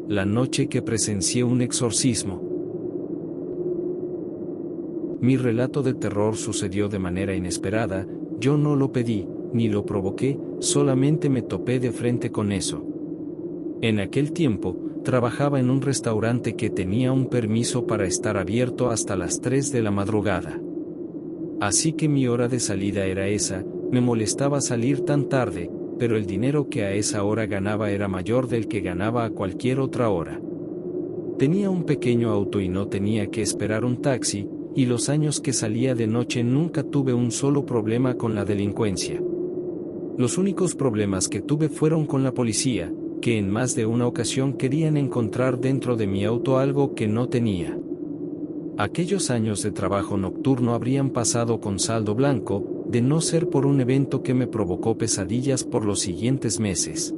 La noche que presencié un exorcismo. Mi relato de terror sucedió de manera inesperada, yo no lo pedí, ni lo provoqué, solamente me topé de frente con eso. En aquel tiempo, trabajaba en un restaurante que tenía un permiso para estar abierto hasta las 3 de la madrugada. Así que mi hora de salida era esa, me molestaba salir tan tarde, pero el dinero que a esa hora ganaba era mayor del que ganaba a cualquier otra hora. Tenía un pequeño auto y no tenía que esperar un taxi, y los años que salía de noche nunca tuve un solo problema con la delincuencia. Los únicos problemas que tuve fueron con la policía, que en más de una ocasión querían encontrar dentro de mi auto algo que no tenía. Aquellos años de trabajo nocturno habrían pasado con saldo blanco, de no ser por un evento que me provocó pesadillas por los siguientes meses.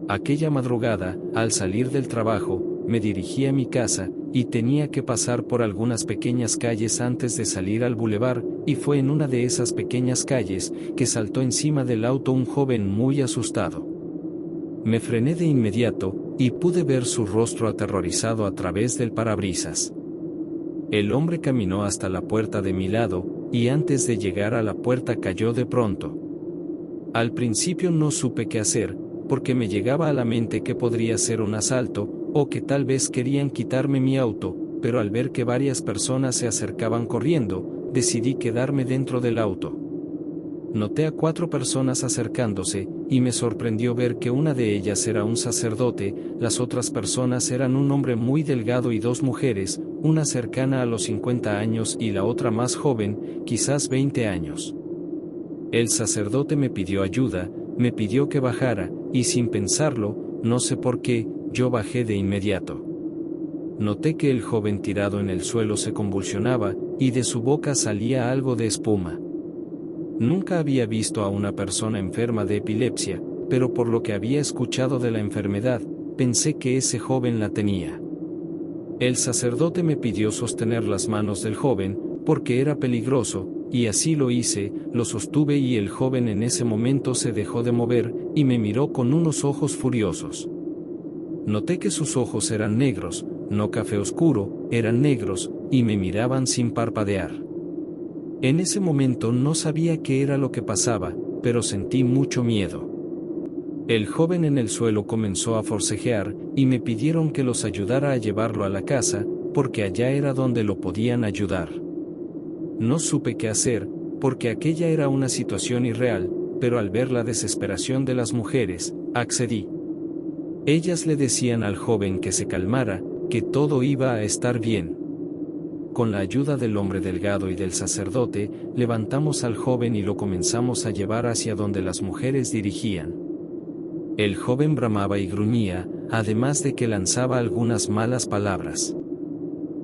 Aquella madrugada, al salir del trabajo, me dirigí a mi casa, y tenía que pasar por algunas pequeñas calles antes de salir al bulevar, y fue en una de esas pequeñas calles, que saltó encima del auto un joven muy asustado. Me frené de inmediato, y pude ver su rostro aterrorizado a través del parabrisas. El hombre caminó hasta la puerta de mi lado, y antes de llegar a la puerta cayó de pronto. Al principio no supe qué hacer, porque me llegaba a la mente que podría ser un asalto, o que tal vez querían quitarme mi auto, pero al ver que varias personas se acercaban corriendo, decidí quedarme dentro del auto. Noté a 4 personas acercándose, y me sorprendió ver que una de ellas era un sacerdote, las otras personas eran un hombre muy delgado y 2 mujeres, una cercana a los 50 años y la otra más joven, quizás 20 años. El sacerdote me pidió ayuda, me pidió que bajara, y sin pensarlo, no sé por qué, yo bajé de inmediato. Noté que el joven tirado en el suelo se convulsionaba, y de su boca salía algo de espuma. Nunca había visto a una persona enferma de epilepsia, pero por lo que había escuchado de la enfermedad, pensé que ese joven la tenía. El sacerdote me pidió sostener las manos del joven, porque era peligroso, y así lo hice, lo sostuve y el joven en ese momento se dejó de mover, y me miró con unos ojos furiosos. Noté que sus ojos eran negros, no café oscuro, eran negros, y me miraban sin parpadear. En ese momento no sabía qué era lo que pasaba, pero sentí mucho miedo. El joven en el suelo comenzó a forcejear, y me pidieron que los ayudara a llevarlo a la casa, porque allá era donde lo podían ayudar. No supe qué hacer, porque aquella era una situación irreal, pero al ver la desesperación de las mujeres, accedí. Ellas le decían al joven que se calmara, que todo iba a estar bien. Con la ayuda del hombre delgado y del sacerdote, levantamos al joven y lo comenzamos a llevar hacia donde las mujeres dirigían. El joven bramaba y gruñía, además de que lanzaba algunas malas palabras.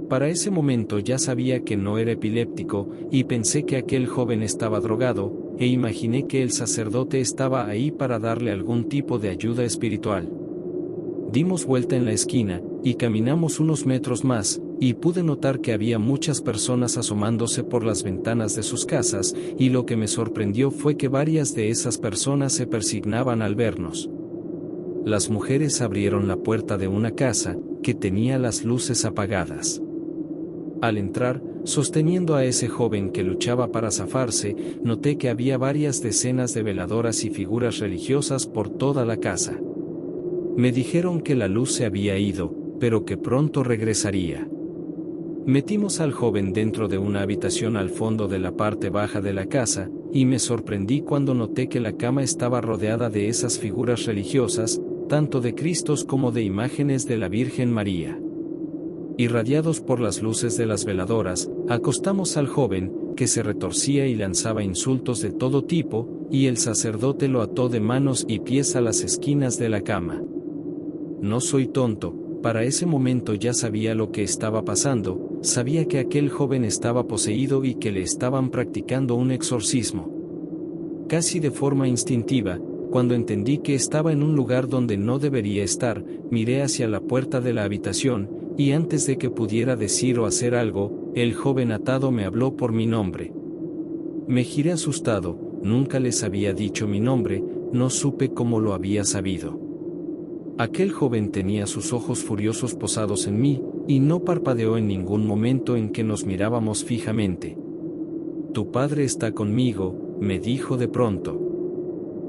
Para ese momento ya sabía que no era epiléptico, y pensé que aquel joven estaba drogado, e imaginé que el sacerdote estaba ahí para darle algún tipo de ayuda espiritual. Dimos vuelta en la esquina, y caminamos unos metros más, y pude notar que había muchas personas asomándose por las ventanas de sus casas, y lo que me sorprendió fue que varias de esas personas se persignaban al vernos. Las mujeres abrieron la puerta de una casa, que tenía las luces apagadas. Al entrar, sosteniendo a ese joven que luchaba para zafarse, noté que había varias decenas de veladoras y figuras religiosas por toda la casa. Me dijeron que la luz se había ido, pero que pronto regresaría. Metimos al joven dentro de una habitación al fondo de la parte baja de la casa, y me sorprendí cuando noté que la cama estaba rodeada de esas figuras religiosas, tanto de Cristos como de imágenes de la Virgen María. Irradiados por las luces de las veladoras, acostamos al joven, que se retorcía y lanzaba insultos de todo tipo, y el sacerdote lo ató de manos y pies a las esquinas de la cama. No soy tonto, para ese momento ya sabía lo que estaba pasando, sabía que aquel joven estaba poseído y que le estaban practicando un exorcismo. Casi de forma instintiva, cuando entendí que estaba en un lugar donde no debería estar, miré hacia la puerta de la habitación, y antes de que pudiera decir o hacer algo, el joven atado me habló por mi nombre. Me giré asustado, nunca les había dicho mi nombre, no supe cómo lo había sabido. Aquel joven tenía sus ojos furiosos posados en mí, y no parpadeó en ningún momento en que nos mirábamos fijamente. Tu padre está conmigo, me dijo de pronto.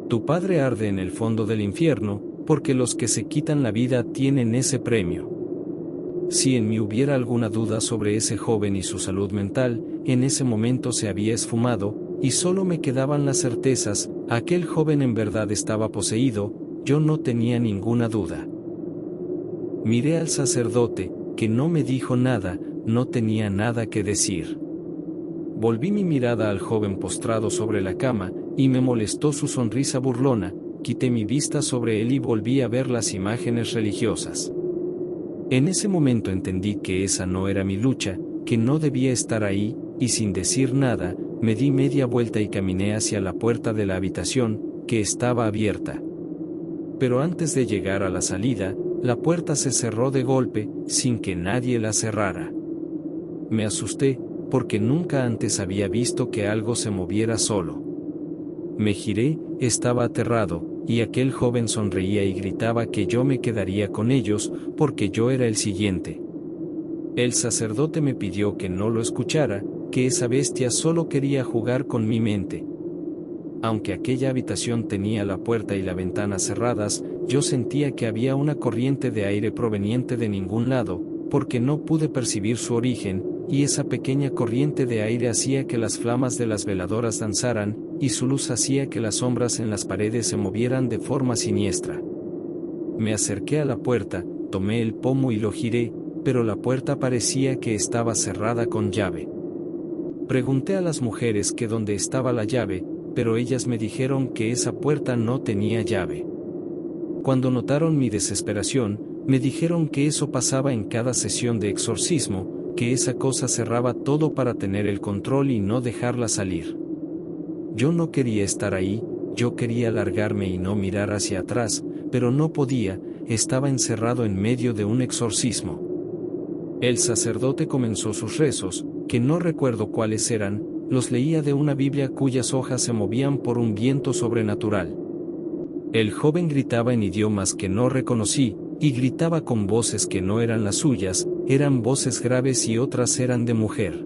Tu padre arde en el fondo del infierno, porque los que se quitan la vida tienen ese premio. Si en mí hubiera alguna duda sobre ese joven y su salud mental, en ese momento se había esfumado, y solo me quedaban las certezas: aquel joven en verdad estaba poseído, yo no tenía ninguna duda. Miré al sacerdote, que no me dijo nada, no tenía nada que decir. Volví mi mirada al joven postrado sobre la cama, y me molestó su sonrisa burlona. Quité mi vista sobre él y volví a ver las imágenes religiosas. En ese momento entendí que esa no era mi lucha, que no debía estar ahí, y sin decir nada, me di media vuelta y caminé hacia la puerta de la habitación, que estaba abierta. Pero antes de llegar a la salida, la puerta se cerró de golpe, sin que nadie la cerrara. Me asusté, porque nunca antes había visto que algo se moviera solo. Me giré, estaba aterrado, y aquel joven sonreía y gritaba que yo me quedaría con ellos, porque yo era el siguiente. El sacerdote me pidió que no lo escuchara, que esa bestia solo quería jugar con mi mente. Aunque aquella habitación tenía la puerta y la ventana cerradas, yo sentía que había una corriente de aire proveniente de ningún lado, porque no pude percibir su origen, y esa pequeña corriente de aire hacía que las flamas de las veladoras danzaran, y su luz hacía que las sombras en las paredes se movieran de forma siniestra. Me acerqué a la puerta, tomé el pomo y lo giré, pero la puerta parecía que estaba cerrada con llave. Pregunté a las mujeres que dónde estaba la llave, pero ellas me dijeron que esa puerta no tenía llave. Cuando notaron mi desesperación, me dijeron que eso pasaba en cada sesión de exorcismo, que esa cosa cerraba todo para tener el control y no dejarla salir. Yo no quería estar ahí, yo quería largarme y no mirar hacia atrás, pero no podía, estaba encerrado en medio de un exorcismo. El sacerdote comenzó sus rezos, que no recuerdo cuáles eran, los leía de una Biblia cuyas hojas se movían por un viento sobrenatural. El joven gritaba en idiomas que no reconocí, y gritaba con voces que no eran las suyas, eran voces graves y otras eran de mujer.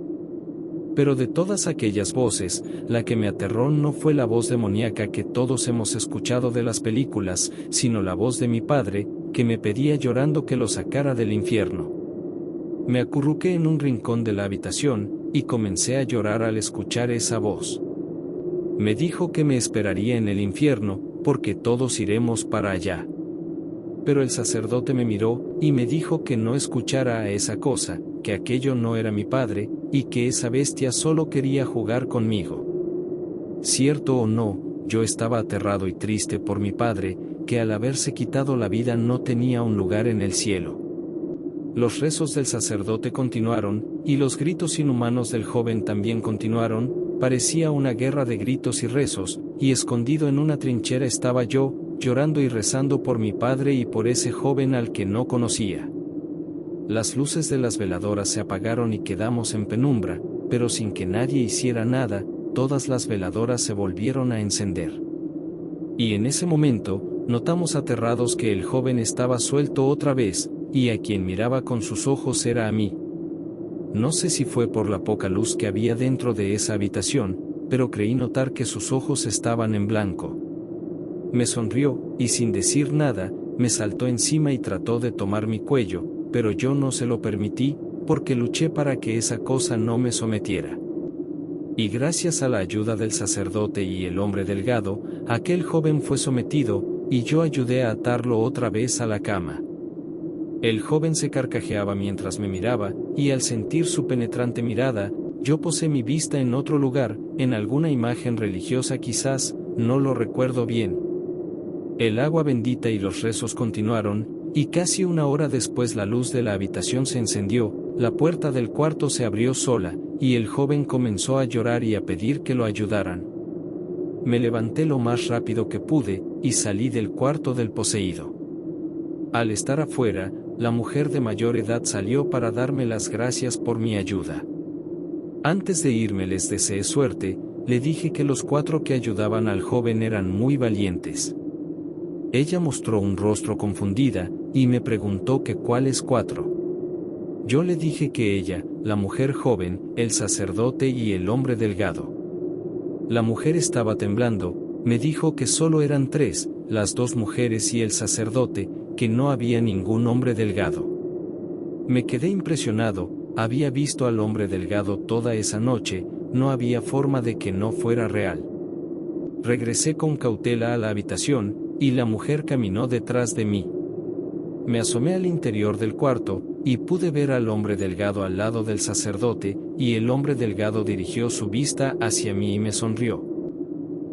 Pero de todas aquellas voces, la que me aterró no fue la voz demoníaca que todos hemos escuchado de las películas, sino la voz de mi padre, que me pedía llorando que lo sacara del infierno. Me acurruqué en un rincón de la habitación, y comencé a llorar al escuchar esa voz. Me dijo que me esperaría en el infierno, porque todos iremos para allá. Pero el sacerdote me miró, y me dijo que no escuchara a esa cosa, que aquello no era mi padre, y que esa bestia solo quería jugar conmigo. Cierto o no, yo estaba aterrado y triste por mi padre, que al haberse quitado la vida no tenía un lugar en el cielo. Los rezos del sacerdote continuaron, y los gritos inhumanos del joven también continuaron. Parecía una guerra de gritos y rezos, y escondido en una trinchera estaba yo, llorando y rezando por mi padre y por ese joven al que no conocía. Las luces de las veladoras se apagaron y quedamos en penumbra, pero sin que nadie hiciera nada, todas las veladoras se volvieron a encender. Y en ese momento, notamos aterrados que el joven estaba suelto otra vez, y a quien miraba con sus ojos era a mí. No sé si fue por la poca luz que había dentro de esa habitación, pero creí notar que sus ojos estaban en blanco. Me sonrió, y sin decir nada, me saltó encima y trató de tomar mi cuello, pero yo no se lo permití, porque luché para que esa cosa no me sometiera. Y gracias a la ayuda del sacerdote y el hombre delgado, aquel joven fue sometido, y yo ayudé a atarlo otra vez a la cama. El joven se carcajeaba mientras me miraba, y al sentir su penetrante mirada, yo posé mi vista en otro lugar, en alguna imagen religiosa quizás, no lo recuerdo bien. El agua bendita y los rezos continuaron, y casi una hora después la luz de la habitación se encendió, la puerta del cuarto se abrió sola, y el joven comenzó a llorar y a pedir que lo ayudaran. Me levanté lo más rápido que pude, y salí del cuarto del poseído. Al estar afuera, la mujer de mayor edad salió para darme las gracias por mi ayuda. Antes de irme les deseé suerte, le dije que los 4 que ayudaban al joven eran muy valientes. Ella mostró un rostro confundida, y me preguntó que cuáles 4. Yo le dije que ella, la mujer joven, el sacerdote y el hombre delgado. La mujer estaba temblando, me dijo que solo eran 3, las 2 mujeres y el sacerdote, que no había ningún hombre delgado. Me quedé impresionado, había visto al hombre delgado toda esa noche, no había forma de que no fuera real. Regresé con cautela a la habitación, y la mujer caminó detrás de mí. Me asomé al interior del cuarto, y pude ver al hombre delgado al lado del sacerdote, y el hombre delgado dirigió su vista hacia mí y me sonrió.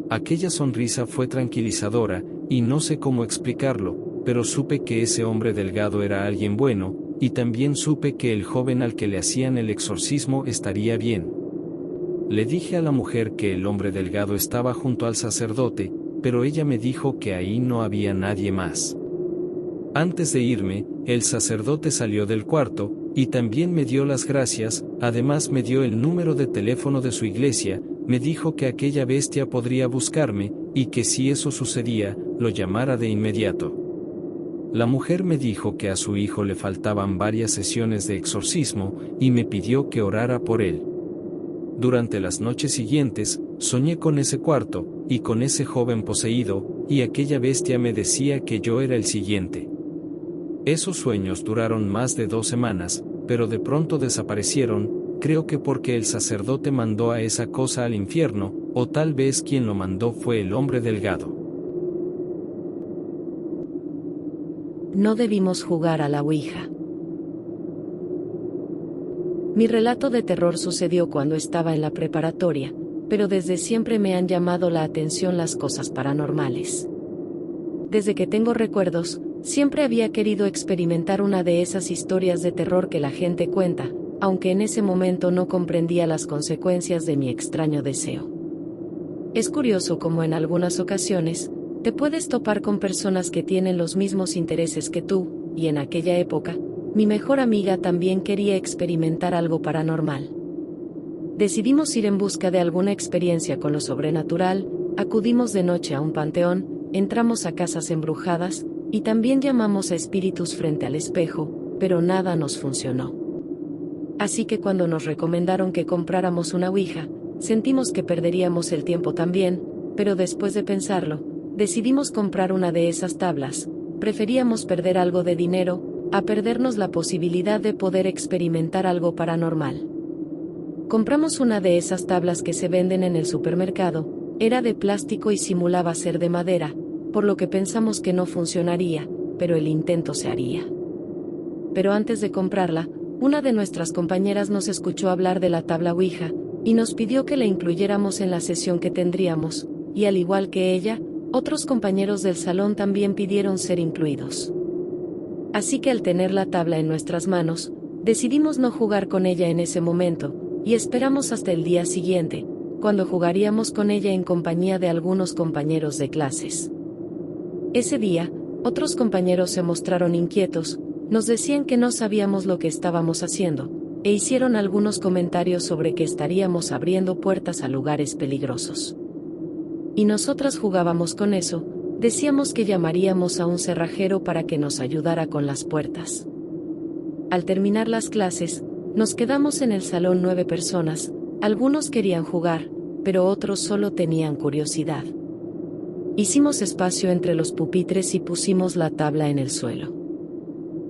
Aquella sonrisa fue tranquilizadora, y no sé cómo explicarlo, pero supe que ese hombre delgado era alguien bueno, y también supe que el joven al que le hacían el exorcismo estaría bien. Le dije a la mujer que el hombre delgado estaba junto al sacerdote, pero ella me dijo que ahí no había nadie más. Antes de irme, el sacerdote salió del cuarto, y también me dio las gracias, además me dio el número de teléfono de su iglesia, me dijo que aquella bestia podría buscarme, y que si eso sucedía, lo llamara de inmediato. La mujer me dijo que a su hijo le faltaban varias sesiones de exorcismo, y me pidió que orara por él. Durante las noches siguientes, soñé con ese cuarto, y con ese joven poseído, y aquella bestia me decía que yo era el siguiente. Esos sueños duraron más de 2 semanas, pero de pronto desaparecieron, creo que porque el sacerdote mandó a esa cosa al infierno, o tal vez quien lo mandó fue el hombre delgado. No debimos jugar a la Ouija. Mi relato de terror sucedió cuando estaba en la preparatoria, pero desde siempre me han llamado la atención las cosas paranormales. Desde que tengo recuerdos, siempre había querido experimentar una de esas historias de terror que la gente cuenta, aunque en ese momento no comprendía las consecuencias de mi extraño deseo. Es curioso cómo en algunas ocasiones, te puedes topar con personas que tienen los mismos intereses que tú, y en aquella época, mi mejor amiga también quería experimentar algo paranormal. Decidimos ir en busca de alguna experiencia con lo sobrenatural, acudimos de noche a un panteón, entramos a casas embrujadas, y también llamamos a espíritus frente al espejo, pero nada nos funcionó. Así que cuando nos recomendaron que compráramos una Ouija, sentimos que perderíamos el tiempo también, pero después de pensarlo, decidimos comprar una de esas tablas. Preferíamos perder algo de dinero, a perdernos la posibilidad de poder experimentar algo paranormal. Compramos una de esas tablas que se venden en el supermercado, era de plástico y simulaba ser de madera, por lo que pensamos que no funcionaría, pero el intento se haría. Pero antes de comprarla, una de nuestras compañeras nos escuchó hablar de la tabla Ouija, y nos pidió que la incluyéramos en la sesión que tendríamos, y al igual que ella, otros compañeros del salón también pidieron ser incluidos. Así que al tener la tabla en nuestras manos, decidimos no jugar con ella en ese momento, y esperamos hasta el día siguiente, cuando jugaríamos con ella en compañía de algunos compañeros de clases. Ese día, otros compañeros se mostraron inquietos, nos decían que no sabíamos lo que estábamos haciendo, e hicieron algunos comentarios sobre que estaríamos abriendo puertas a lugares peligrosos. Y nosotras jugábamos con eso, decíamos que llamaríamos a un cerrajero para que nos ayudara con las puertas. Al terminar las clases, nos quedamos en el salón 9 personas, algunos querían jugar, pero otros solo tenían curiosidad. Hicimos espacio entre los pupitres y pusimos la tabla en el suelo.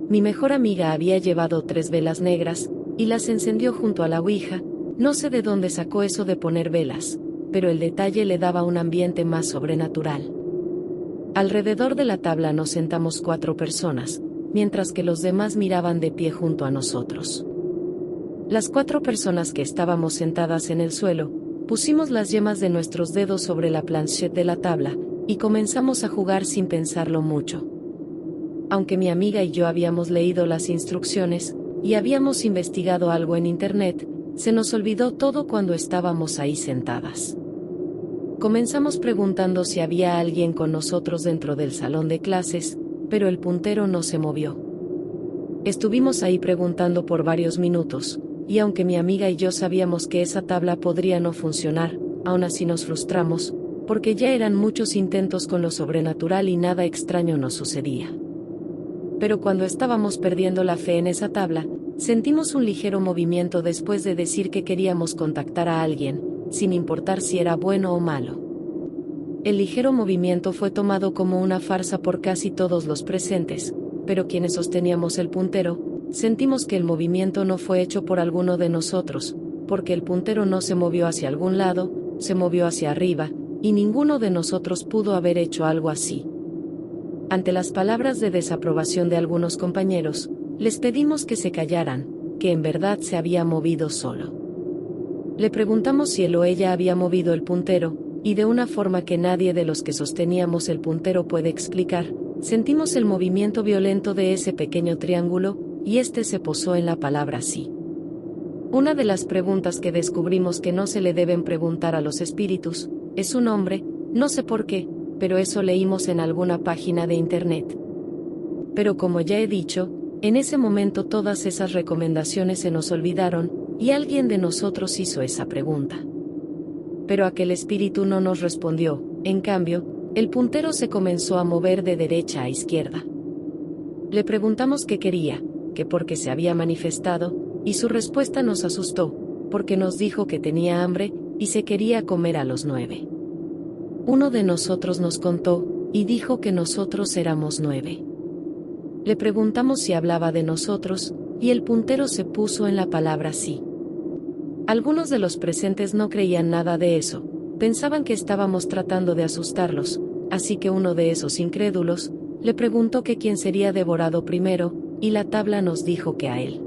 Mi mejor amiga había llevado 3 velas negras, y las encendió junto a la Ouija, no sé de dónde sacó eso de poner velas, pero el detalle le daba un ambiente más sobrenatural. Alrededor de la tabla nos sentamos 4 personas, mientras que los demás miraban de pie junto a nosotros. Las 4 personas que estábamos sentadas en el suelo, pusimos las yemas de nuestros dedos sobre la planchette de la tabla, y comenzamos a jugar sin pensarlo mucho. Aunque mi amiga y yo habíamos leído las instrucciones, y habíamos investigado algo en internet, se nos olvidó todo cuando estábamos ahí sentadas. Comenzamos preguntando si había alguien con nosotros dentro del salón de clases, pero el puntero no se movió. Estuvimos ahí preguntando por varios minutos, y aunque mi amiga y yo sabíamos que esa tabla podría no funcionar, aún así nos frustramos, porque ya eran muchos intentos con lo sobrenatural y nada extraño nos sucedía. Pero cuando estábamos perdiendo la fe en esa tabla, sentimos un ligero movimiento después de decir que queríamos contactar a alguien, sin importar si era bueno o malo. El ligero movimiento fue tomado como una farsa por casi todos los presentes, pero quienes sosteníamos el puntero, sentimos que el movimiento no fue hecho por alguno de nosotros, porque el puntero no se movió hacia algún lado, se movió hacia arriba, y ninguno de nosotros pudo haber hecho algo así. Ante las palabras de desaprobación de algunos compañeros, les pedimos que se callaran, que en verdad se había movido solo. Le preguntamos si él o ella había movido el puntero, y de una forma que nadie de los que sosteníamos el puntero puede explicar, sentimos el movimiento violento de ese pequeño triángulo, y este se posó en la palabra sí. Una de las preguntas que descubrimos que no se le deben preguntar a los espíritus, es su nombre, no sé por qué, pero eso leímos en alguna página de internet. Pero como ya he dicho, en ese momento todas esas recomendaciones se nos olvidaron, y alguien de nosotros hizo esa pregunta. Pero aquel espíritu no nos respondió, en cambio, el puntero se comenzó a mover de derecha a izquierda. Le preguntamos qué quería, que por qué se había manifestado, y su respuesta nos asustó, porque nos dijo que tenía hambre, y se quería comer a los 9. Uno de nosotros nos contó, y dijo que nosotros éramos 9. Le preguntamos si hablaba de nosotros, y el puntero se puso en la palabra sí. Algunos de los presentes no creían nada de eso, pensaban que estábamos tratando de asustarlos, así que uno de esos incrédulos, le preguntó que quién sería devorado primero, y la tabla nos dijo que a él.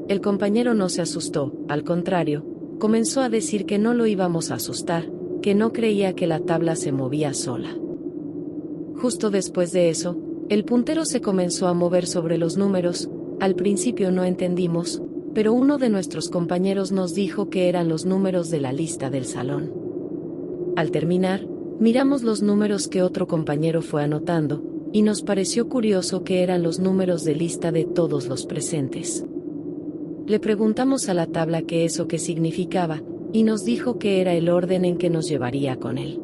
El compañero no se asustó, al contrario, comenzó a decir que no lo íbamos a asustar, que no creía que la tabla se movía sola. Justo después de eso, el puntero se comenzó a mover sobre los números, al principio no entendimos, pero uno de nuestros compañeros nos dijo que eran los números de la lista del salón. Al terminar, miramos los números que otro compañero fue anotando, y nos pareció curioso que eran los números de lista de todos los presentes. Le preguntamos a la tabla qué significaba, y nos dijo que era el orden en que nos llevaría con él.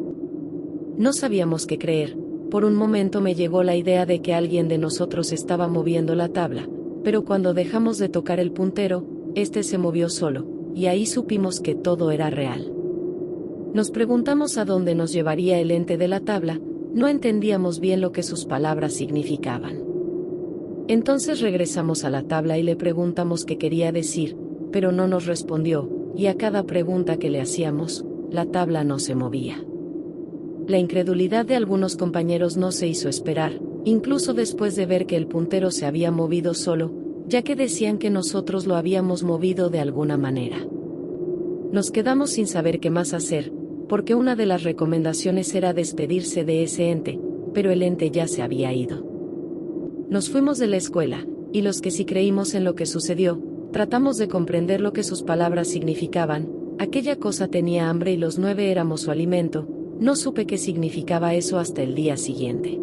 No sabíamos qué creer, por un momento me llegó la idea de que alguien de nosotros estaba moviendo la tabla, pero cuando dejamos de tocar el puntero, este se movió solo, y ahí supimos que todo era real. Nos preguntamos a dónde nos llevaría el ente de la tabla, no entendíamos bien lo que sus palabras significaban. Entonces regresamos a la tabla y le preguntamos qué quería decir, pero no nos respondió, y a cada pregunta que le hacíamos, la tabla no se movía. La incredulidad de algunos compañeros no se hizo esperar, incluso después de ver que el puntero se había movido solo, ya que decían que nosotros lo habíamos movido de alguna manera. Nos quedamos sin saber qué más hacer, porque una de las recomendaciones era despedirse de ese ente, pero el ente ya se había ido. Nos fuimos de la escuela, y los que sí creímos en lo que sucedió, tratamos de comprender lo que sus palabras significaban. Aquella cosa tenía hambre y los 9 éramos su alimento. No supe qué significaba eso hasta el día siguiente.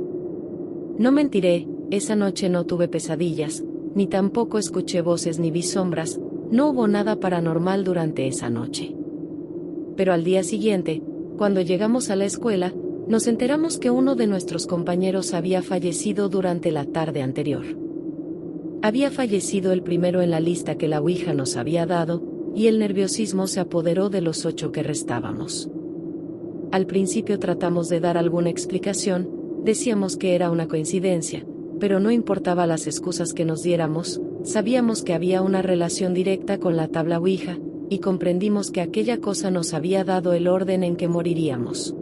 No mentiré, esa noche no tuve pesadillas, ni tampoco escuché voces ni vi sombras, no hubo nada paranormal durante esa noche. Pero al día siguiente, cuando llegamos a la escuela, nos enteramos que uno de nuestros compañeros había fallecido durante la tarde anterior. Había fallecido el primero en la lista que la Ouija nos había dado, y el nerviosismo se apoderó de los 8 que restábamos. Al principio tratamos de dar alguna explicación, decíamos que era una coincidencia, pero no importaba las excusas que nos diéramos, sabíamos que había una relación directa con la tabla Ouija, y comprendimos que aquella cosa nos había dado el orden en que moriríamos.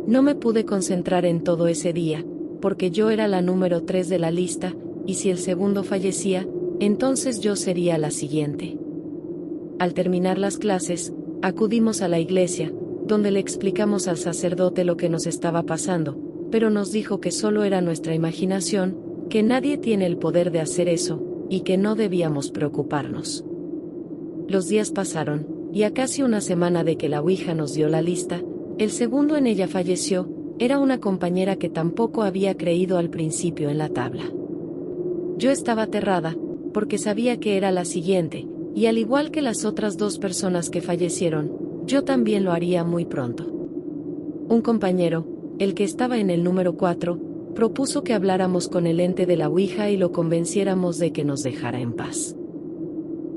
No me pude concentrar en todo ese día, porque yo era la número 3 de la lista, y si el segundo fallecía, entonces yo sería la siguiente. Al terminar las clases, acudimos a la iglesia, donde le explicamos al sacerdote lo que nos estaba pasando, pero nos dijo que solo era nuestra imaginación, que nadie tiene el poder de hacer eso, y que no debíamos preocuparnos. Los días pasaron, y a casi una semana de que la Ouija nos dio la lista, el segundo en ella falleció, era una compañera que tampoco había creído al principio en la tabla. Yo estaba aterrada, porque sabía que era la siguiente, y al igual que las otras 2 personas que fallecieron, yo también lo haría muy pronto. Un compañero, el que estaba en el número 4, propuso que habláramos con el ente de la Ouija y lo convenciéramos de que nos dejara en paz.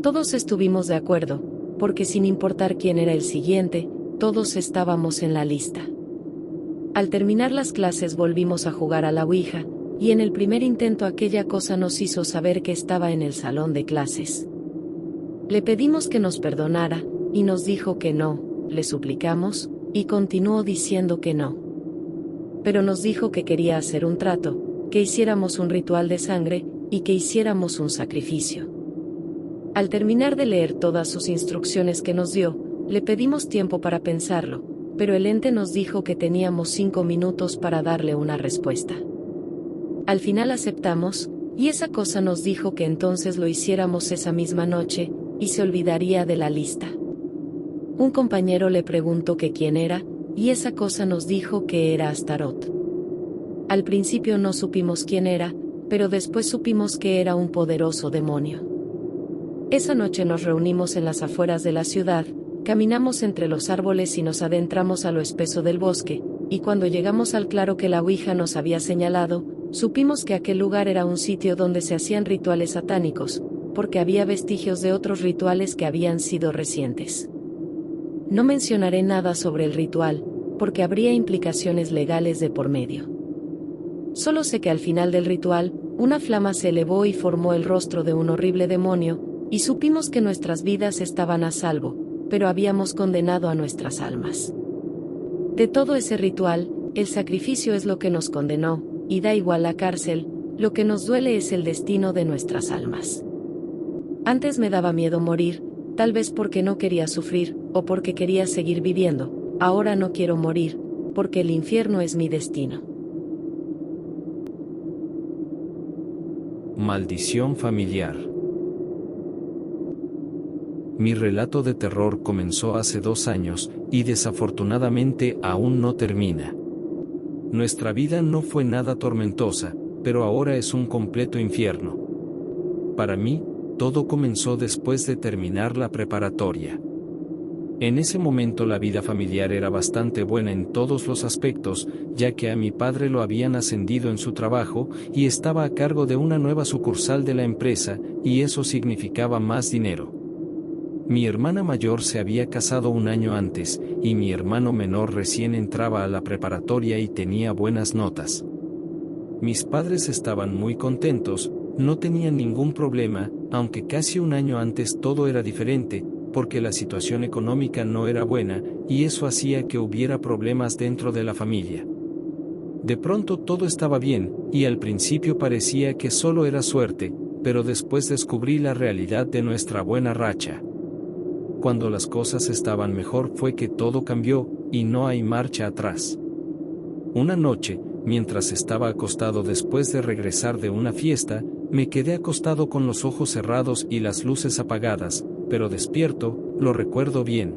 Todos estuvimos de acuerdo, porque sin importar quién era el siguiente, todos estábamos en la lista. Al terminar las clases volvimos a jugar a la Ouija, y en el primer intento aquella cosa nos hizo saber que estaba en el salón de clases. Le pedimos que nos perdonara, y nos dijo que no, le suplicamos, y continuó diciendo que no. Pero nos dijo que quería hacer un trato, que hiciéramos un ritual de sangre, y que hiciéramos un sacrificio. Al terminar de leer todas sus instrucciones que nos dio, le pedimos tiempo para pensarlo, pero el ente nos dijo que teníamos 5 minutos para darle una respuesta. Al final aceptamos, y esa cosa nos dijo que entonces lo hiciéramos esa misma noche, y se olvidaría de la lista. Un compañero le preguntó que quién era, y esa cosa nos dijo que era Astaroth. Al principio no supimos quién era, pero después supimos que era un poderoso demonio. Esa noche nos reunimos en las afueras de la ciudad, caminamos entre los árboles y nos adentramos a lo espeso del bosque, y cuando llegamos al claro que la Ouija nos había señalado, supimos que aquel lugar era un sitio donde se hacían rituales satánicos, porque había vestigios de otros rituales que habían sido recientes. No mencionaré nada sobre el ritual, porque habría implicaciones legales de por medio. Solo sé que al final del ritual, una flama se elevó y formó el rostro de un horrible demonio, y supimos que nuestras vidas estaban a salvo, pero habíamos condenado a nuestras almas. De todo ese ritual, el sacrificio es lo que nos condenó, y da igual la cárcel, lo que nos duele es el destino de nuestras almas. Antes me daba miedo morir, tal vez porque no quería sufrir, o porque quería seguir viviendo. Ahora no quiero morir, porque el infierno es mi destino. Maldición familiar. Mi relato de terror comenzó hace 2 años, y desafortunadamente aún no termina. Nuestra vida no fue nada tormentosa, pero ahora es un completo infierno. Para mí, todo comenzó después de terminar la preparatoria. En ese momento la vida familiar era bastante buena en todos los aspectos, ya que a mi padre lo habían ascendido en su trabajo, y estaba a cargo de una nueva sucursal de la empresa, y eso significaba más dinero. Mi hermana mayor se había casado un año antes, y mi hermano menor recién entraba a la preparatoria y tenía buenas notas. Mis padres estaban muy contentos, no tenían ningún problema, aunque casi un año antes todo era diferente, porque la situación económica no era buena, y eso hacía que hubiera problemas dentro de la familia. De pronto todo estaba bien, y al principio parecía que solo era suerte, pero después descubrí la realidad de nuestra buena racha. Cuando las cosas estaban mejor fue que todo cambió, y no hay marcha atrás. Una noche, mientras estaba acostado después de regresar de una fiesta, me quedé acostado con los ojos cerrados y las luces apagadas, pero despierto, lo recuerdo bien.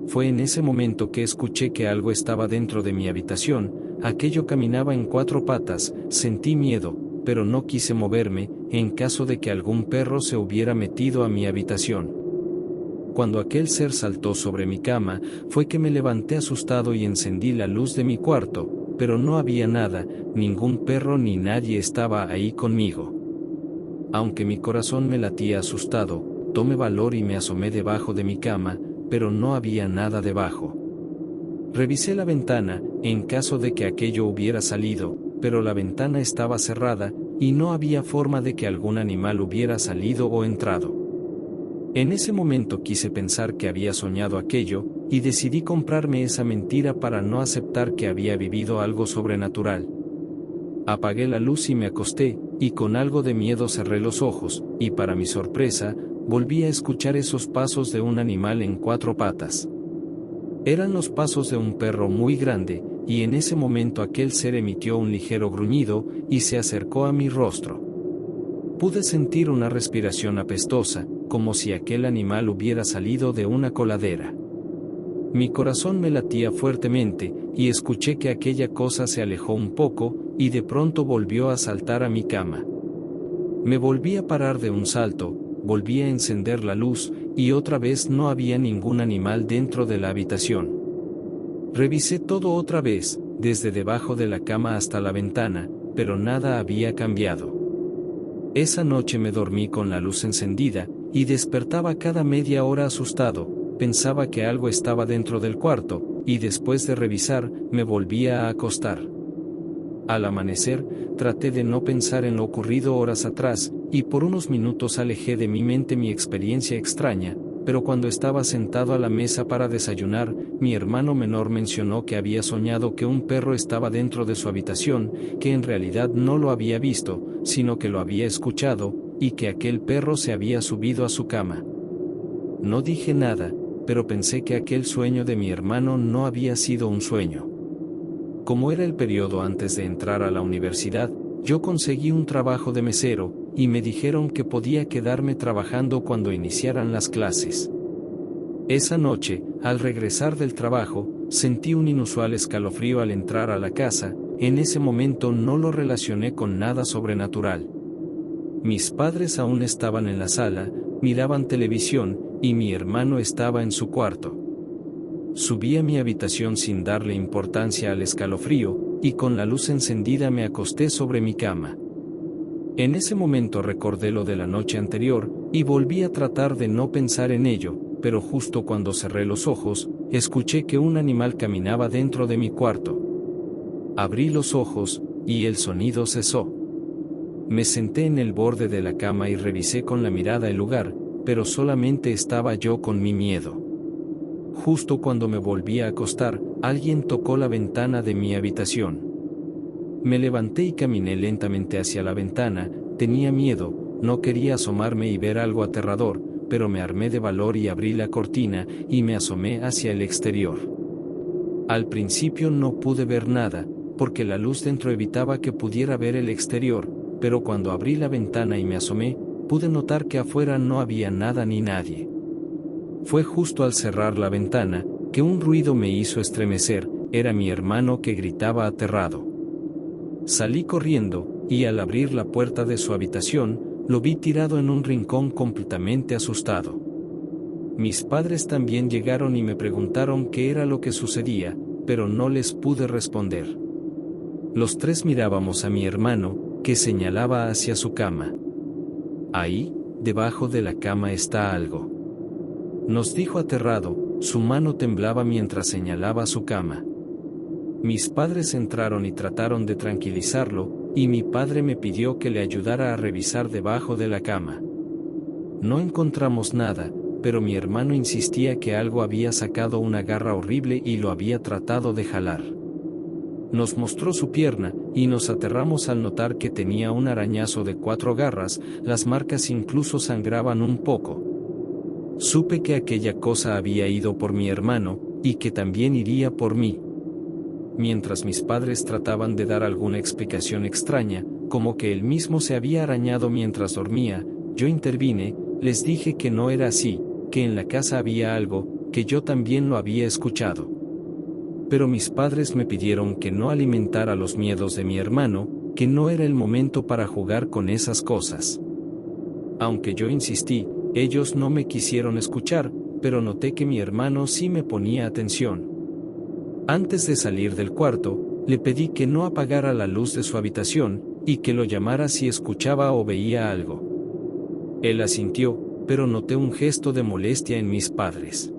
Fue en ese momento que escuché que algo estaba dentro de mi habitación, aquello caminaba en 4 patas, sentí miedo, pero no quise moverme, en caso de que algún perro se hubiera metido a mi habitación. Cuando aquel ser saltó sobre mi cama, fue que me levanté asustado y encendí la luz de mi cuarto, pero no había nada, ningún perro ni nadie estaba ahí conmigo. Aunque mi corazón me latía asustado, tomé valor y me asomé debajo de mi cama, pero no había nada debajo. Revisé la ventana, en caso de que aquello hubiera salido, pero la ventana estaba cerrada, y no había forma de que algún animal hubiera salido o entrado. En ese momento quise pensar que había soñado aquello, y decidí comprarme esa mentira para no aceptar que había vivido algo sobrenatural. Apagué la luz y me acosté, y con algo de miedo cerré los ojos, y para mi sorpresa, volví a escuchar esos pasos de un animal en 4 patas. Eran los pasos de un perro muy grande, y en ese momento aquel ser emitió un ligero gruñido, y se acercó a mi rostro. Pude sentir una respiración apestosa, como si aquel animal hubiera salido de una coladera. Mi corazón me latía fuertemente, y escuché que aquella cosa se alejó un poco, y de pronto volvió a saltar a mi cama. Me volví a parar de un salto, volví a encender la luz, y otra vez no había ningún animal dentro de la habitación. Revisé todo otra vez, desde debajo de la cama hasta la ventana, pero nada había cambiado. Esa noche me dormí con la luz encendida, y despertaba cada media hora asustado, pensaba que algo estaba dentro del cuarto, y después de revisar, me volvía a acostar. Al amanecer, traté de no pensar en lo ocurrido horas atrás, y por unos minutos alejé de mi mente mi experiencia extraña, pero cuando estaba sentado a la mesa para desayunar, mi hermano menor mencionó que había soñado que un perro estaba dentro de su habitación, que en realidad no lo había visto, sino que lo había escuchado, y que aquel perro se había subido a su cama. No dije nada, pero pensé que aquel sueño de mi hermano no había sido un sueño. Como era el periodo antes de entrar a la universidad, yo conseguí un trabajo de mesero, y me dijeron que podía quedarme trabajando cuando iniciaran las clases. Esa noche, al regresar del trabajo, sentí un inusual escalofrío al entrar a la casa. En ese momento no lo relacioné con nada sobrenatural. Mis padres aún estaban en la sala, miraban televisión, y mi hermano estaba en su cuarto. Subí a mi habitación sin darle importancia al escalofrío, y con la luz encendida me acosté sobre mi cama. En ese momento recordé lo de la noche anterior, y volví a tratar de no pensar en ello, pero justo cuando cerré los ojos, escuché que un animal caminaba dentro de mi cuarto. Abrí los ojos, y el sonido cesó. Me senté en el borde de la cama y revisé con la mirada el lugar, pero solamente estaba yo con mi miedo. Justo cuando me volví a acostar, alguien tocó la ventana de mi habitación. Me levanté y caminé lentamente hacia la ventana. Tenía miedo, no quería asomarme y ver algo aterrador, pero me armé de valor y abrí la cortina, y me asomé hacia el exterior. Al principio no pude ver nada, porque la luz dentro evitaba que pudiera ver el exterior, pero cuando abrí la ventana y me asomé, pude notar que afuera no había nada ni nadie. Fue justo al cerrar la ventana, que un ruido me hizo estremecer. Era mi hermano que gritaba aterrado. Salí corriendo, y al abrir la puerta de su habitación, lo vi tirado en un rincón completamente asustado. Mis padres también llegaron y me preguntaron qué era lo que sucedía, pero no les pude responder. Los tres mirábamos a mi hermano, que señalaba hacia su cama. Ahí, debajo de la cama está algo. Nos dijo aterrado, su mano temblaba mientras señalaba su cama. Mis padres entraron y trataron de tranquilizarlo, y mi padre me pidió que le ayudara a revisar debajo de la cama. No encontramos nada, pero mi hermano insistía que algo había sacado una garra horrible y lo había tratado de jalar. Nos mostró su pierna, y nos aterramos al notar que tenía un arañazo de 4 garras, las marcas incluso sangraban un poco. Supe que aquella cosa había ido por mi hermano, y que también iría por mí. Mientras mis padres trataban de dar alguna explicación extraña, como que él mismo se había arañado mientras dormía, yo intervine, les dije que no era así, que en la casa había algo, que yo también lo había escuchado. Pero mis padres me pidieron que no alimentara los miedos de mi hermano, que no era el momento para jugar con esas cosas. Aunque yo insistí, ellos no me quisieron escuchar, pero noté que mi hermano sí me ponía atención. Antes de salir del cuarto, le pedí que no apagara la luz de su habitación, y que lo llamara si escuchaba o veía algo. Él asintió, pero noté un gesto de molestia en mis padres.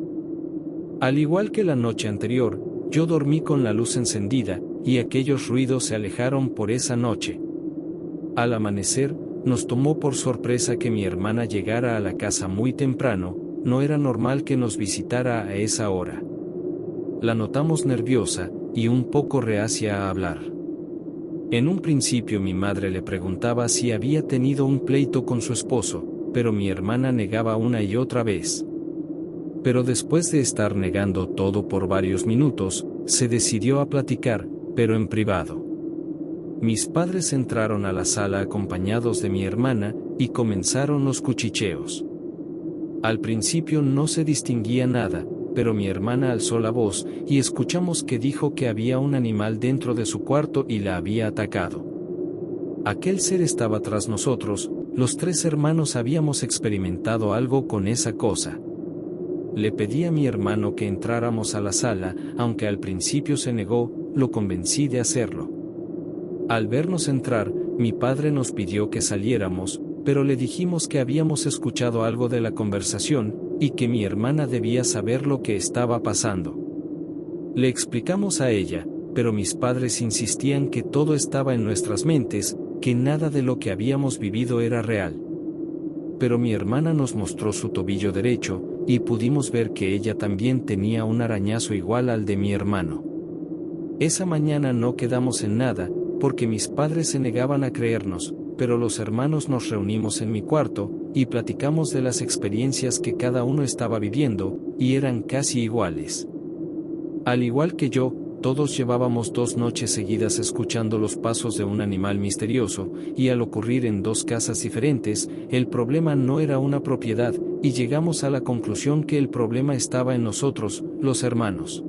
Al igual que la noche anterior, yo dormí con la luz encendida, y aquellos ruidos se alejaron por esa noche. Al amanecer, nos tomó por sorpresa que mi hermana llegara a la casa muy temprano. No era normal que nos visitara a esa hora. La notamos nerviosa, y un poco reacia a hablar. En un principio mi madre le preguntaba si había tenido un pleito con su esposo, pero mi hermana negaba una y otra vez. Pero después de estar negando todo por varios minutos, se decidió a platicar, pero en privado. Mis padres entraron a la sala acompañados de mi hermana, y comenzaron los cuchicheos. Al principio no se distinguía nada, pero mi hermana alzó la voz, y escuchamos que dijo que había un animal dentro de su cuarto y la había atacado. Aquel ser estaba tras nosotros. Los 3 hermanos habíamos experimentado algo con esa cosa. Le pedí a mi hermano que entráramos a la sala, aunque al principio se negó, lo convencí de hacerlo. Al vernos entrar, mi padre nos pidió que saliéramos, pero le dijimos que habíamos escuchado algo de la conversación, y que mi hermana debía saber lo que estaba pasando. Le explicamos a ella, pero mis padres insistían que todo estaba en nuestras mentes, que nada de lo que habíamos vivido era real. Pero mi hermana nos mostró su tobillo derecho, y pudimos ver que ella también tenía un arañazo igual al de mi hermano. Esa mañana no quedamos en nada, porque mis padres se negaban a creernos, pero los hermanos nos reunimos en mi cuarto, y platicamos de las experiencias que cada uno estaba viviendo, y eran casi iguales. Al igual que yo, todos llevábamos 2 noches seguidas escuchando los pasos de un animal misterioso, y al ocurrir en 2 casas diferentes, el problema no era una propiedad, y llegamos a la conclusión que el problema estaba en nosotros, los hermanos.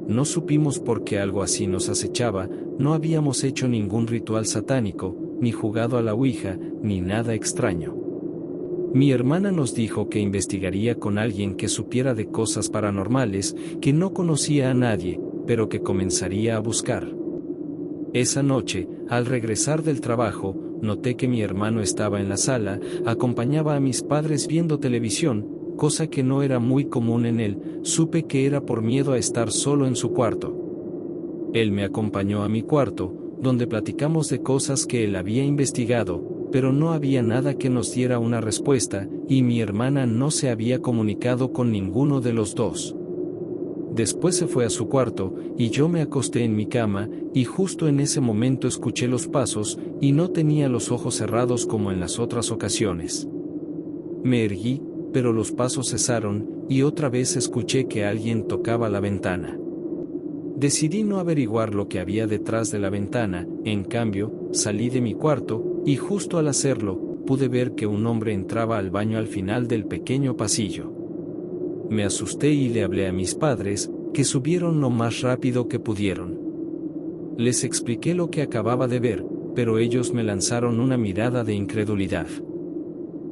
No supimos por qué algo así nos acechaba, no habíamos hecho ningún ritual satánico, ni jugado a la ouija, ni nada extraño. Mi hermana nos dijo que investigaría con alguien que supiera de cosas paranormales, que no conocía a nadie, pero que comenzaría a buscar. Esa noche, al regresar del trabajo, noté que mi hermano estaba en la sala, acompañaba a mis padres viendo televisión, cosa que no era muy común en él. Supe que era por miedo a estar solo en su cuarto. Él me acompañó a mi cuarto, donde platicamos de cosas que él había investigado, pero no había nada que nos diera una respuesta, y mi hermana no se había comunicado con ninguno de los dos. Después se fue a su cuarto, y yo me acosté en mi cama, y justo en ese momento escuché los pasos, y no tenía los ojos cerrados como en las otras ocasiones. Me erguí, pero los pasos cesaron, y otra vez escuché que alguien tocaba la ventana. Decidí no averiguar lo que había detrás de la ventana, en cambio, salí de mi cuarto, y justo al hacerlo, pude ver que un hombre entraba al baño al final del pequeño pasillo. Me asusté y le hablé a mis padres, que subieron lo más rápido que pudieron. Les expliqué lo que acababa de ver, pero ellos me lanzaron una mirada de incredulidad.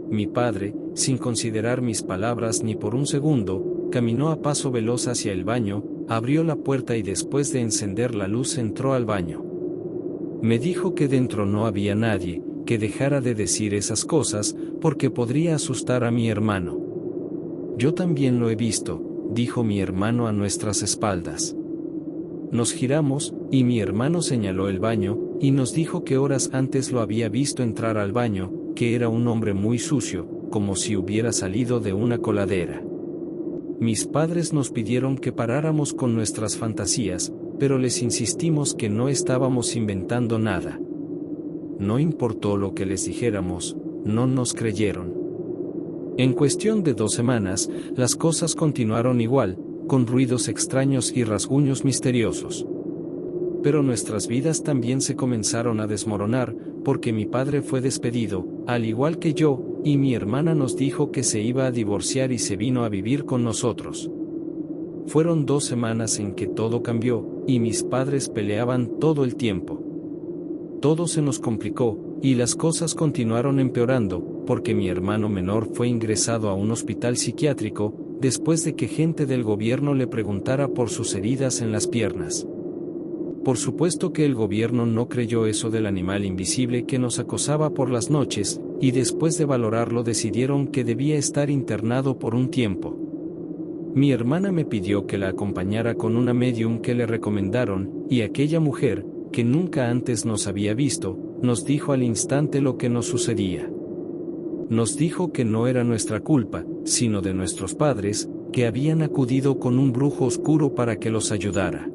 Mi padre, sin considerar mis palabras ni por un segundo, caminó a paso veloz hacia el baño, abrió la puerta y después de encender la luz entró al baño. Me dijo que dentro no había nadie, que dejara de decir esas cosas, porque podría asustar a mi hermano. Yo también lo he visto, dijo mi hermano a nuestras espaldas. Nos giramos, y mi hermano señaló el baño, y nos dijo que horas antes lo había visto entrar al baño, que era un hombre muy sucio, como si hubiera salido de una coladera. Mis padres nos pidieron que paráramos con nuestras fantasías, pero les insistimos que no estábamos inventando nada. No importó lo que les dijéramos, no nos creyeron. En cuestión de 2 semanas, las cosas continuaron igual, con ruidos extraños y rasguños misteriosos. Pero nuestras vidas también se comenzaron a desmoronar, porque mi padre fue despedido, al igual que yo, y mi hermana nos dijo que se iba a divorciar y se vino a vivir con nosotros. Fueron 2 semanas en que todo cambió, y mis padres peleaban todo el tiempo. Todo se nos complicó, y las cosas continuaron empeorando, porque mi hermano menor fue ingresado a un hospital psiquiátrico, después de que gente del gobierno le preguntara por sus heridas en las piernas. Por supuesto que el gobierno no creyó eso del animal invisible que nos acosaba por las noches, y después de valorarlo decidieron que debía estar internado por un tiempo. Mi hermana me pidió que la acompañara con una medium que le recomendaron, y aquella mujer, que nunca antes nos había visto, nos dijo al instante lo que nos sucedía. Nos dijo que no era nuestra culpa, sino de nuestros padres, que habían acudido con un brujo oscuro para que los ayudara.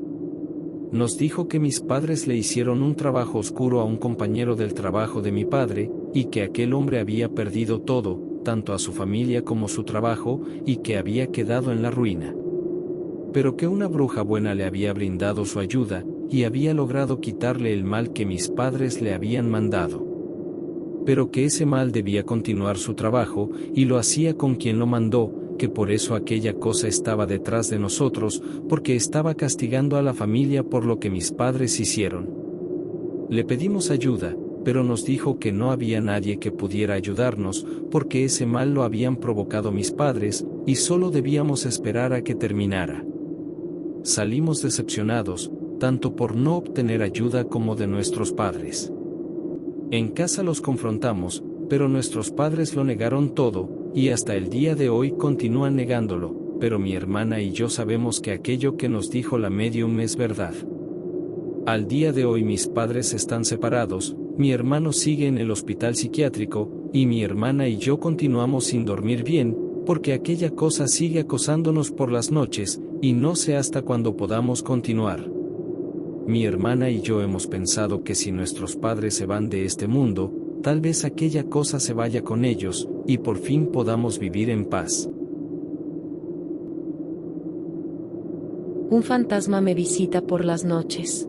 Nos dijo que mis padres le hicieron un trabajo oscuro a un compañero del trabajo de mi padre, y que aquel hombre había perdido todo, tanto a su familia como su trabajo, y que había quedado en la ruina. Pero que una bruja buena le había brindado su ayuda, y había logrado quitarle el mal que mis padres le habían mandado. Pero que ese mal debía continuar su trabajo, y lo hacía con quien lo mandó, que por eso aquella cosa estaba detrás de nosotros, porque estaba castigando a la familia por lo que mis padres hicieron. Le pedimos ayuda, pero nos dijo que no había nadie que pudiera ayudarnos, porque ese mal lo habían provocado mis padres, y solo debíamos esperar a que terminara. Salimos decepcionados, tanto por no obtener ayuda como de nuestros padres. En casa los confrontamos, pero nuestros padres lo negaron todo, y hasta el día de hoy continúan negándolo, pero mi hermana y yo sabemos que aquello que nos dijo la médium es verdad. Al día de hoy mis padres están separados, mi hermano sigue en el hospital psiquiátrico, y mi hermana y yo continuamos sin dormir bien, porque aquella cosa sigue acosándonos por las noches, y no sé hasta cuándo podamos continuar. Mi hermana y yo hemos pensado que si nuestros padres se van de este mundo, tal vez aquella cosa se vaya con ellos, y por fin podamos vivir en paz. Un fantasma me visita por las noches.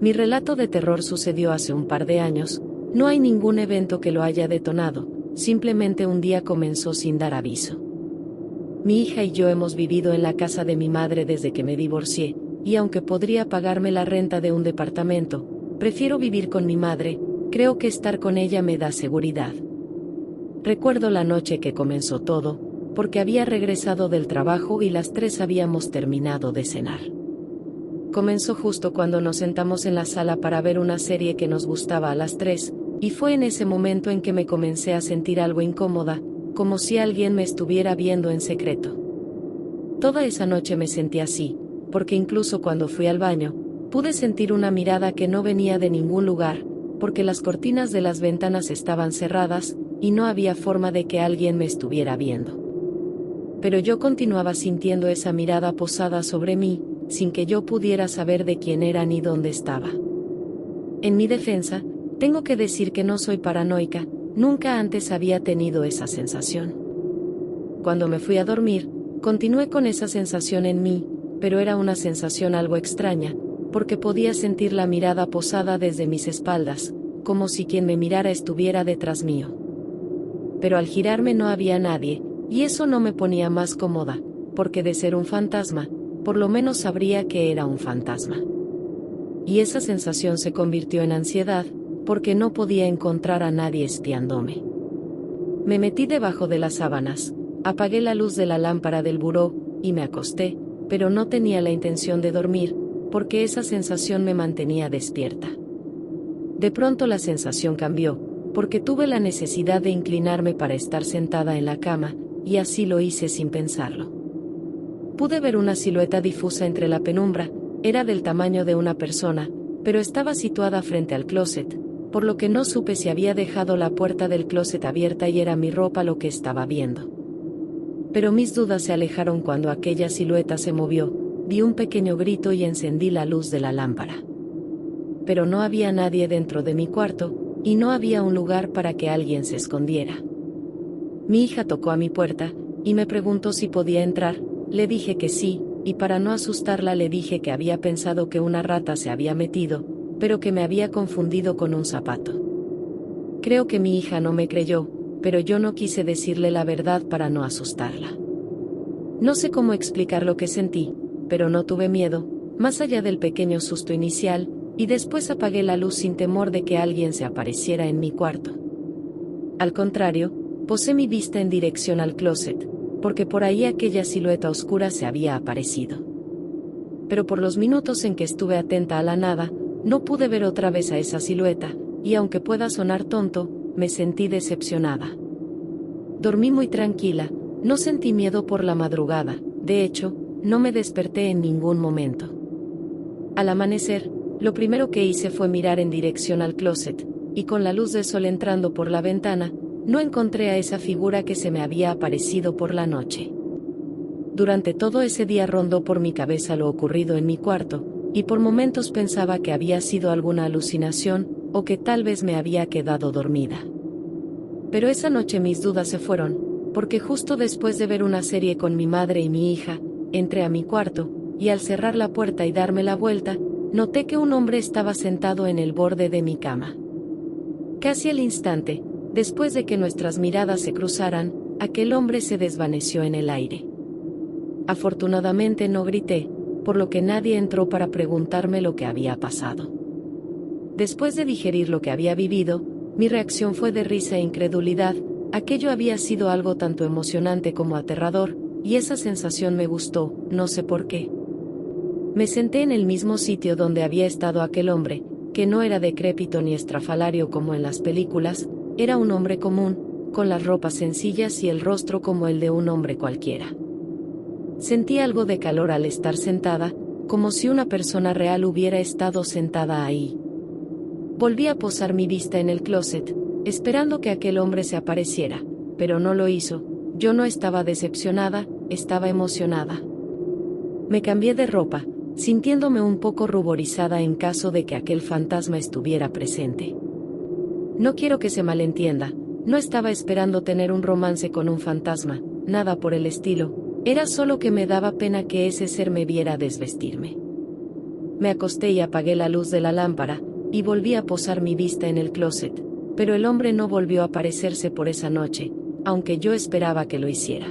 Mi relato de terror sucedió hace un par de años, no hay ningún evento que lo haya detonado, simplemente un día comenzó sin dar aviso. Mi hija y yo hemos vivido en la casa de mi madre desde que me divorcié, y aunque podría pagarme la renta de un departamento, prefiero vivir con mi madre, creo que estar con ella me da seguridad. Recuerdo la noche que comenzó todo, porque había regresado del trabajo y las 3 habíamos terminado de cenar. Comenzó justo cuando nos sentamos en la sala para ver una serie que nos gustaba a las 3, y fue en ese momento en que me comencé a sentir algo incómoda, como si alguien me estuviera viendo en secreto. Toda esa noche me sentí así, porque incluso cuando fui al baño, pude sentir una mirada que no venía de ningún lugar, porque las cortinas de las ventanas estaban cerradas, y no había forma de que alguien me estuviera viendo. Pero yo continuaba sintiendo esa mirada posada sobre mí, sin que yo pudiera saber de quién era ni dónde estaba. En mi defensa, tengo que decir que no soy paranoica, nunca antes había tenido esa sensación. Cuando me fui a dormir, continué con esa sensación en mí, pero era una sensación algo extraña, porque podía sentir la mirada posada desde mis espaldas, como si quien me mirara estuviera detrás mío. Pero al girarme no había nadie, y eso no me ponía más cómoda, porque de ser un fantasma, por lo menos sabría que era un fantasma. Y esa sensación se convirtió en ansiedad, porque no podía encontrar a nadie espiándome. Me metí debajo de las sábanas, apagué la luz de la lámpara del buró, y me acosté, pero no tenía la intención de dormir, porque esa sensación me mantenía despierta. De pronto la sensación cambió, porque tuve la necesidad de inclinarme para estar sentada en la cama, y así lo hice sin pensarlo. Pude ver una silueta difusa entre la penumbra, era del tamaño de una persona, pero estaba situada frente al closet, por lo que no supe si había dejado la puerta del closet abierta y era mi ropa lo que estaba viendo. Pero mis dudas se alejaron cuando aquella silueta se movió, di un pequeño grito y encendí la luz de la lámpara. Pero no había nadie dentro de mi cuarto, y no había un lugar para que alguien se escondiera. Mi hija tocó a mi puerta, y me preguntó si podía entrar. Le dije que sí, y para no asustarla le dije que había pensado que una rata se había metido, pero que me había confundido con un zapato. Creo que mi hija no me creyó, pero yo no quise decirle la verdad para no asustarla. No sé cómo explicar lo que sentí, pero no tuve miedo, más allá del pequeño susto inicial, y después apagué la luz sin temor de que alguien se apareciera en mi cuarto. Al contrario, posé mi vista en dirección al closet, porque por ahí aquella silueta oscura se había aparecido. Pero por los minutos en que estuve atenta a la nada, no pude ver otra vez a esa silueta, y aunque pueda sonar tonto, me sentí decepcionada. Dormí muy tranquila, no sentí miedo por la madrugada, de hecho, no me desperté en ningún momento. Al amanecer, lo primero que hice fue mirar en dirección al closet, y con la luz del sol entrando por la ventana, no encontré a esa figura que se me había aparecido por la noche. Durante todo ese día rondó por mi cabeza lo ocurrido en mi cuarto, y por momentos pensaba que había sido alguna alucinación, o que tal vez me había quedado dormida. Pero esa noche mis dudas se fueron, porque justo después de ver una serie con mi madre y mi hija, entré a mi cuarto, y al cerrar la puerta y darme la vuelta, noté que un hombre estaba sentado en el borde de mi cama. Casi al instante, después de que nuestras miradas se cruzaran, aquel hombre se desvaneció en el aire. Afortunadamente no grité, por lo que nadie entró para preguntarme lo que había pasado. Después de digerir lo que había vivido, mi reacción fue de risa e incredulidad. Aquello había sido algo tanto emocionante como aterrador, y esa sensación me gustó, no sé por qué. Me senté en el mismo sitio donde había estado aquel hombre, que no era decrépito ni estrafalario como en las películas, era un hombre común, con las ropas sencillas y el rostro como el de un hombre cualquiera. Sentí algo de calor al estar sentada, como si una persona real hubiera estado sentada ahí. Volví a posar mi vista en el closet, esperando que aquel hombre se apareciera, pero no lo hizo. Yo no estaba decepcionada, estaba emocionada. Me cambié de ropa, sintiéndome un poco ruborizada en caso de que aquel fantasma estuviera presente. No quiero que se malentienda, no estaba esperando tener un romance con un fantasma, nada por el estilo, era solo que me daba pena que ese ser me viera desvestirme. Me acosté y apagué la luz de la lámpara, y volví a posar mi vista en el closet, pero el hombre no volvió a aparecerse por esa noche, aunque yo esperaba que lo hiciera.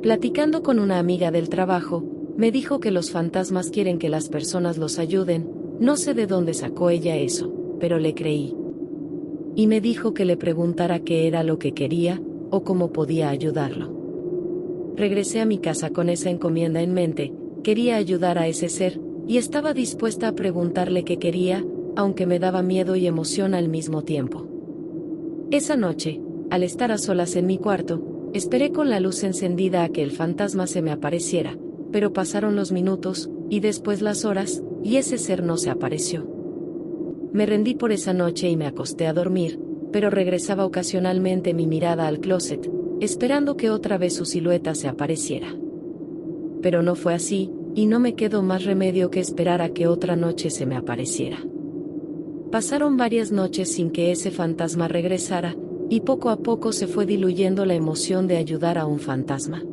Platicando con una amiga del trabajo, me dijo que los fantasmas quieren que las personas los ayuden, no sé de dónde sacó ella eso, pero le creí. Y me dijo que le preguntara qué era lo que quería, o cómo podía ayudarlo. Regresé a mi casa con esa encomienda en mente, quería ayudar a ese ser, y estaba dispuesta a preguntarle qué quería, aunque me daba miedo y emoción al mismo tiempo. Esa noche, al estar a solas en mi cuarto, esperé con la luz encendida a que el fantasma se me apareciera, pero pasaron los minutos, y después las horas, y ese ser no se apareció. Me rendí por esa noche y me acosté a dormir, pero regresaba ocasionalmente mi mirada al closet, esperando que otra vez su silueta se apareciera. Pero no fue así, y no me quedó más remedio que esperar a que otra noche se me apareciera. Pasaron varias noches sin que ese fantasma regresara, y poco a poco se fue diluyendo la emoción de ayudar a un fantasma.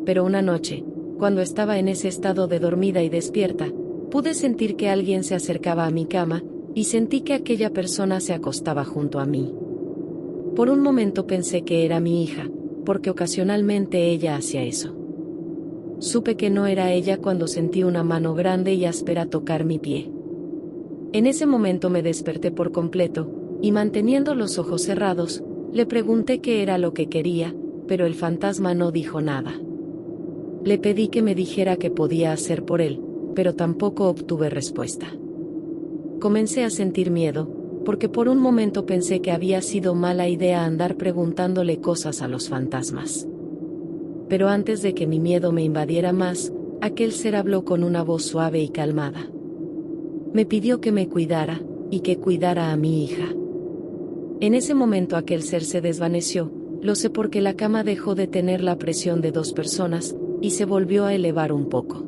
Pero una noche, cuando estaba en ese estado de dormida y despierta, pude sentir que alguien se acercaba a mi cama, y sentí que aquella persona se acostaba junto a mí. Por un momento pensé que era mi hija, porque ocasionalmente ella hacía eso. Supe que no era ella cuando sentí una mano grande y áspera tocar mi pie. En ese momento me desperté por completo, y manteniendo los ojos cerrados, le pregunté qué era lo que quería, pero el fantasma no dijo nada. Le pedí que me dijera qué podía hacer por él, pero tampoco obtuve respuesta. Comencé a sentir miedo, porque por un momento pensé que había sido mala idea andar preguntándole cosas a los fantasmas. Pero antes de que mi miedo me invadiera más, aquel ser habló con una voz suave y calmada. Me pidió que me cuidara, y que cuidara a mi hija. En ese momento aquel ser se desvaneció, lo sé porque la cama dejó de tener la presión de dos personas, y se volvió a elevar un poco.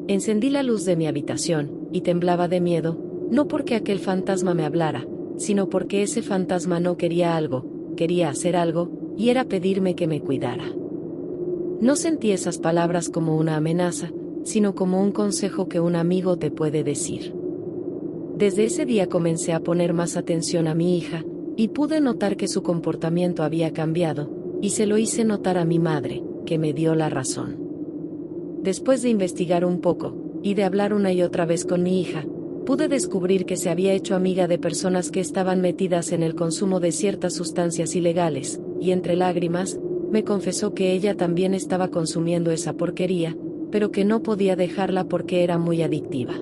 Encendí la luz de mi habitación, y temblaba de miedo, no porque aquel fantasma me hablara, sino porque ese fantasma no quería algo, quería hacer algo, y era pedirme que me cuidara. No sentí esas palabras como una amenaza, sino como un consejo que un amigo te puede decir. Desde ese día comencé a poner más atención a mi hija, y pude notar que su comportamiento había cambiado, y se lo hice notar a mi madre, que me dio la razón. Después de investigar un poco, y de hablar una y otra vez con mi hija, pude descubrir que se había hecho amiga de personas que estaban metidas en el consumo de ciertas sustancias ilegales, y entre lágrimas, me confesó que ella también estaba consumiendo esa porquería, pero que no podía dejarla porque era muy adictiva.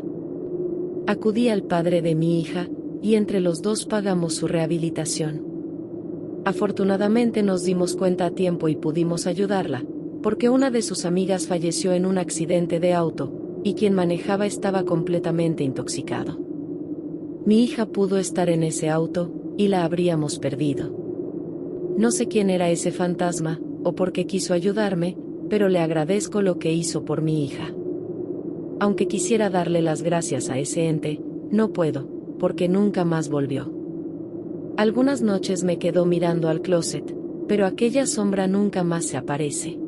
Acudí al padre de mi hija, y entre los dos pagamos su rehabilitación. Afortunadamente nos dimos cuenta a tiempo y pudimos ayudarla, porque una de sus amigas falleció en un accidente de auto, y quien manejaba estaba completamente intoxicado. Mi hija pudo estar en ese auto, y la habríamos perdido. No sé quién era ese fantasma, o por qué quiso ayudarme, pero le agradezco lo que hizo por mi hija. Aunque quisiera darle las gracias a ese ente, no puedo, porque nunca más volvió. Algunas noches me quedo mirando al closet, pero aquella sombra nunca más se aparece.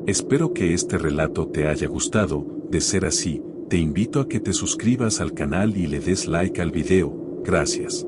Espero que este relato te haya gustado. De ser así, te invito a que te suscribas al canal y le des like al video. Gracias.